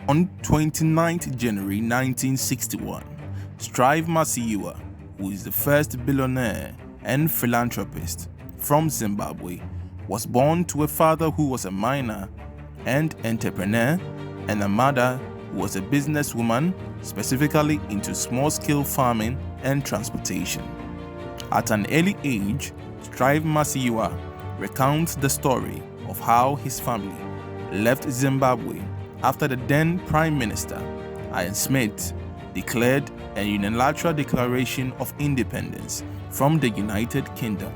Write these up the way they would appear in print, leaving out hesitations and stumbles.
On 29th January 1961, Strive Masiyiwa, who is the first billionaire and philanthropist from Zimbabwe, was born to a father who was a miner and entrepreneur and a mother who was a businesswoman, specifically into small-scale farming and transportation. At an early age, Strive Masiyiwa recounts the story of how his family left Zimbabwe after the then Prime Minister, Ian Smith, declared a unilateral declaration of independence from the United Kingdom.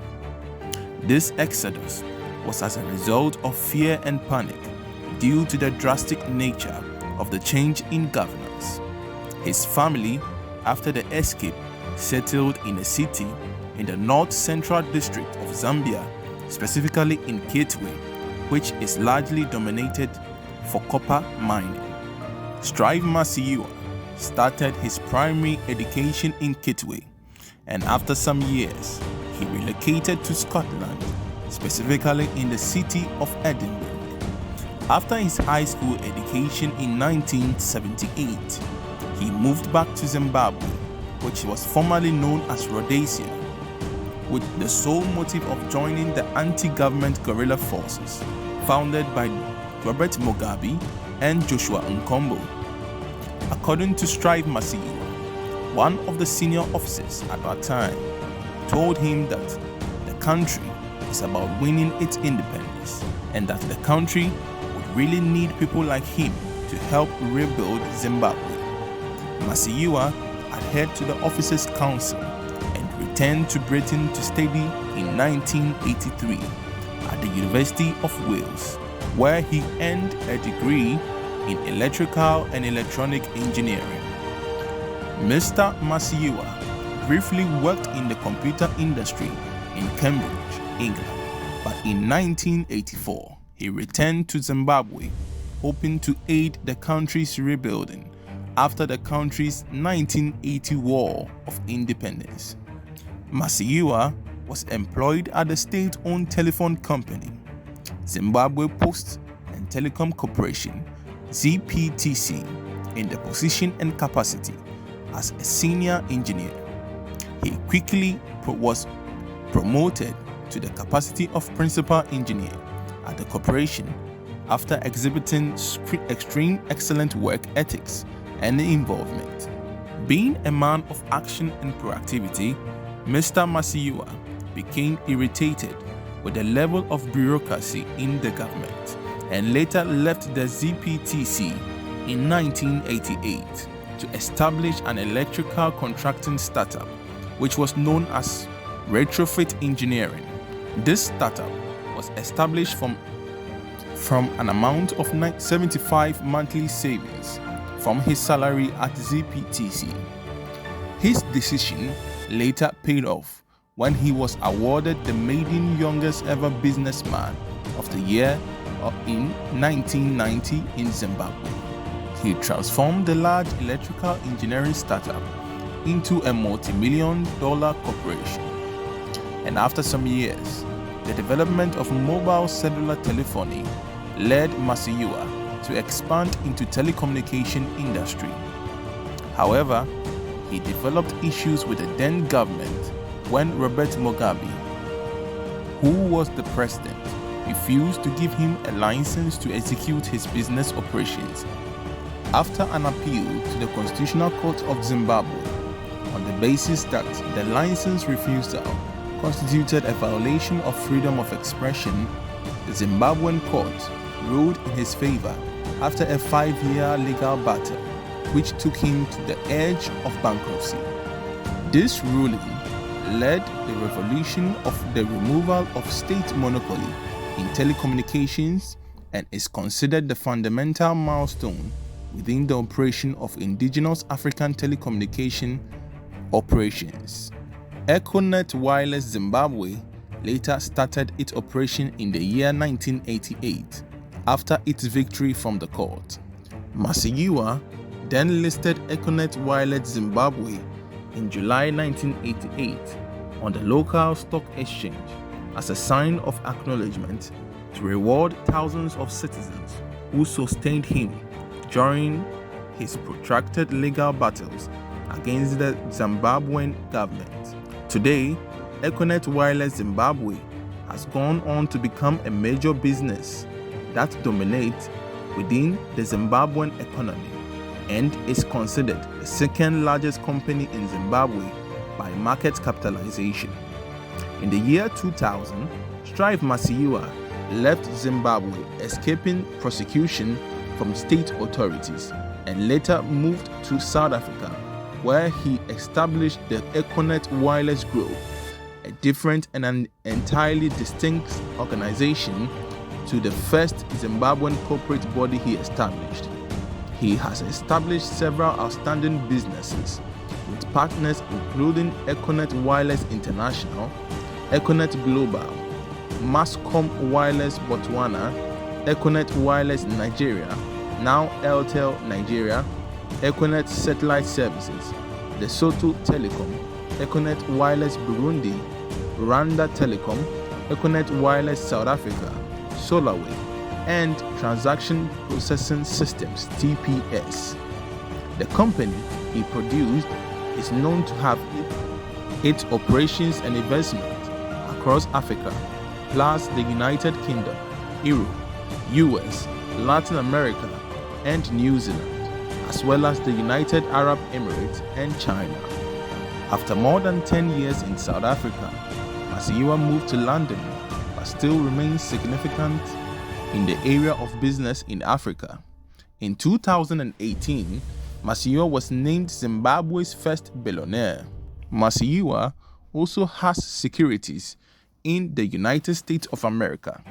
This exodus was as a result of fear and panic due to the drastic nature of the change in governance. His family, after the escape, settled in a city in the north-central district of Zambia, specifically in Kitwe, which is largely dominated for copper mining. Strive Masiyiwa started his primary education in Kitwe, and after some years, he relocated to Scotland, specifically in the city of Edinburgh. After his high school education in 1978, he moved back to Zimbabwe, which was formerly known as Rhodesia, with the sole motive of joining the anti-government guerrilla forces founded by Robert Mugabe and Joshua Nkombo. According to Strive Masiyiwa, one of the senior officers at that time told him that the country is about winning its independence and that the country would really need people like him to help rebuild Zimbabwe. Masiyiwa adhered to the officers' counsel and returned to Britain to study in 1983 at the University of Wales, where he earned a degree in electrical and electronic engineering. Mr. Masiyiwa briefly worked in the computer industry in Cambridge, England, but in 1984 he returned to Zimbabwe, hoping to aid the country's rebuilding after the country's 1980 War of Independence. Masiyiwa was employed at the state-owned telephone company, Zimbabwe Post and Telecom Corporation, ZPTC, in the position and capacity as a senior engineer. He quickly was promoted to the capacity of principal engineer at the corporation after exhibiting extreme excellent work ethics and involvement. Being a man of action and proactivity, Mr. Masiyiwa became irritated with the level of bureaucracy in the government and later left the ZPTC in 1988 to establish an electrical contracting startup which was known as Retrofit Engineering. This startup was established from an amount of 75 monthly savings from his salary at ZPTC. His decision later paid off when he was awarded the maiden youngest ever businessman of the year in 1990 in Zimbabwe. He transformed the large electrical engineering startup into a multi-million-dollar corporation. And after some years, the development of mobile cellular telephony led Masiyiwa to expand into telecommunication industry. However, he developed issues with the then government when Robert Mugabe, who was the president, refused to give him a license to execute his business operations. After an appeal to the Constitutional Court of Zimbabwe on the basis that the license refusal constituted a violation of freedom of expression, the Zimbabwean court ruled in his favor after a 5-year legal battle, which took him to the edge of bankruptcy. This ruling led the revolution of the removal of state monopoly in telecommunications and is considered the fundamental milestone within the operation of indigenous African telecommunication operations. Econet Wireless Zimbabwe later started its operation in the year 1988 after its victory from the court. Masiyiwa then listed Econet Wireless Zimbabwe in July 1988 on the local stock exchange as a sign of acknowledgement to reward thousands of citizens who sustained him during his protracted legal battles against the Zimbabwean government. Today, Econet Wireless Zimbabwe has gone on to become a major business that dominates within the Zimbabwean economy and is considered the second largest company in Zimbabwe by market capitalization. In the year 2000, Strive Masiyiwa left Zimbabwe, escaping prosecution from state authorities, and later moved to South Africa, where he established the Econet Wireless Group, a different and an entirely distinct organization to the first Zimbabwean corporate body he established. He has established several outstanding businesses with partners including Econet Wireless International, Econet Global, Mascom Wireless Botswana, Econet Wireless Nigeria, now Airtel Nigeria, Econet Satellite Services, Lesotho Telecom, Econet Wireless Burundi, Rwanda Telecom, Econet Wireless South Africa, Solarway, and Transaction Processing Systems (TPS). The company he produced is known to have its operations and investments across Africa, plus the United Kingdom, Europe, US, Latin America, and New Zealand, as well as the United Arab Emirates and China. After more than 10 years in South Africa, Masiyiwa moved to London but still remains significant in the area of business in Africa. In 2018, Masiyiwa was named Zimbabwe's first billionaire. Masiyiwa also has securities in the United States of America,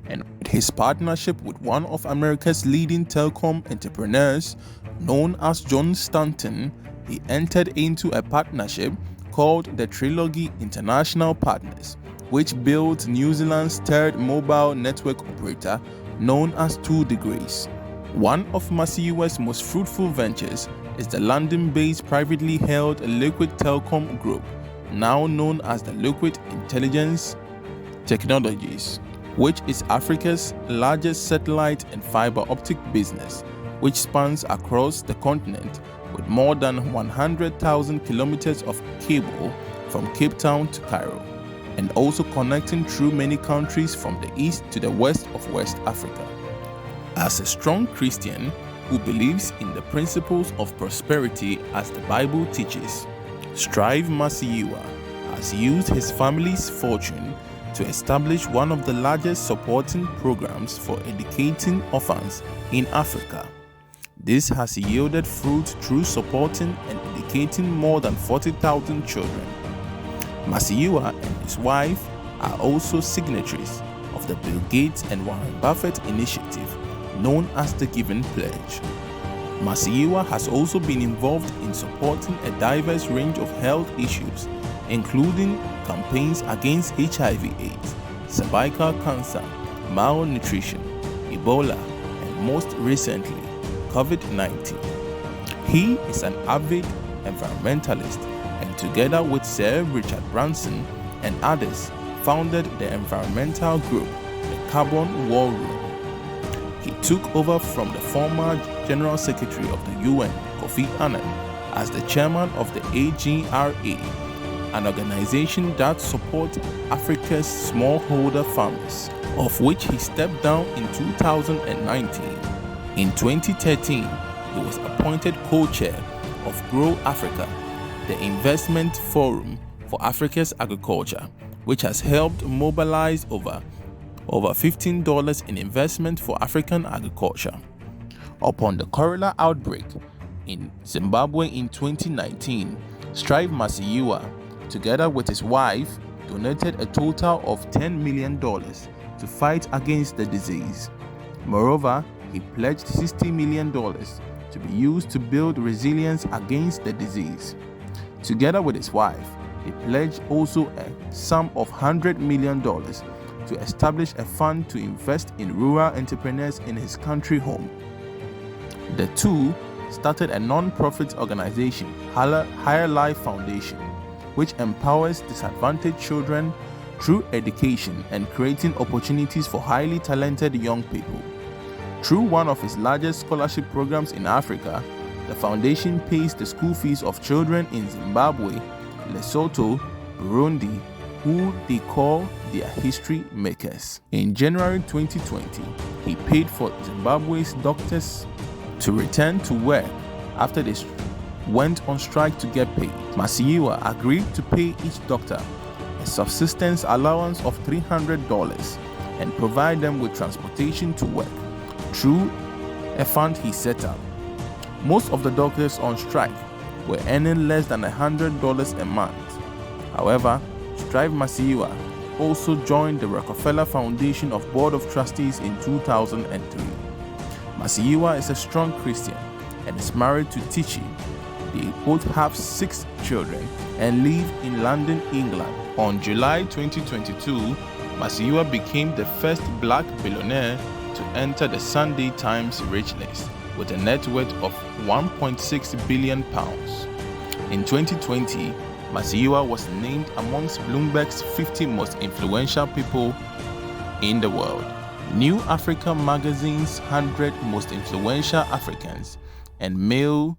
and his partnership with one of America's leading telecom entrepreneurs known as John Stanton, he entered into a partnership called the Trilogy International Partners, which built New Zealand's third mobile network operator known as 2 Degrees. One of Masiyiwa's most fruitful ventures is the London-based privately held Liquid Telecom Group, now known as the Liquid Intelligence Technologies, which is Africa's largest satellite and fiber optic business, which spans across the continent with more than 100,000 kilometers of cable from Cape Town to Cairo, and also connecting through many countries from the east to the west of West Africa. As a strong Christian who believes in the principles of prosperity as the Bible teaches, Strive Masiyiwa has used his family's fortune to establish one of the largest supporting programs for educating orphans in Africa. This has yielded fruit through supporting and educating more than 40,000 children. Masiyiwa and his wife are also signatories of the Bill Gates and Warren Buffett initiative known as the Giving Pledge. Masiyiwa has also been involved in supporting a diverse range of health issues, including campaigns against HIV/AIDS, cervical cancer, malnutrition, Ebola, and most recently, COVID-19. He is an avid environmentalist and together with Sir Richard Branson and others founded the environmental group, the Carbon War Room. He took over from the former General Secretary of the UN, Kofi Annan, as the chairman of the AGRA, an organization that supports Africa's smallholder farmers, of which he stepped down in 2019. In 2013, he was appointed co-chair of Grow Africa, the investment forum for Africa's agriculture, which has helped mobilize over $15 in investment for African agriculture. Upon the cholera outbreak in Zimbabwe in 2019, Strive Masiyiwa, together with his wife, donated a total of $10 million to fight against the disease. Moreover, he pledged $60 million to be used to build resilience against the disease. Together with his wife, he pledged also a sum of $100 million to establish a fund to invest in rural entrepreneurs in his country home. The two started a non-profit organization, Higher Life Foundation, which empowers disadvantaged children through education and creating opportunities for highly talented young people. Through one of its largest scholarship programs in Africa, the foundation pays the school fees of children in Zimbabwe, Lesotho, Burundi, who they call their history makers. In January 2020, he paid for Zimbabwe's doctors to return to work after they went on strike to get paid. Masiyiwa agreed to pay each doctor a subsistence allowance of $300 and provide them with transportation to work through a fund he set up. Most of the doctors on strike were earning less than $100 a month. However, Strive Masiyiwa also joined the Rockefeller Foundation of Board of Trustees in 2003. Masiyiwa is a strong Christian and is married to Tichi. They both have 6 children and live in London, England. On July 2022, Masiyiwa became the first black billionaire to enter the Sunday Times Rich List with a net worth of £1.6 billion. In 2020, Masiyiwa was named amongst Bloomberg's 50 most influential people in the world, New Africa magazine's 100 most influential Africans, and Mail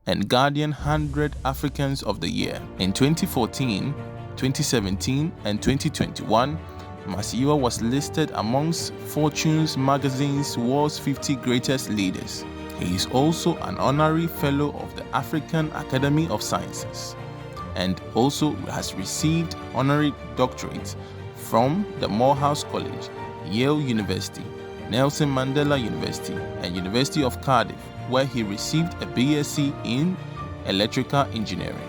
and Guardian 100 Africans of the Year. In 2014, 2017, and 2021, Masiyiwa was listed amongst Fortune's magazine's World's 50 Greatest Leaders. He is also an honorary fellow of the African Academy of Sciences and also has received honorary doctorates from the Morehouse College, Yale University, Nelson Mandela University, and University of Cardiff, where he received a BSc in electrical engineering.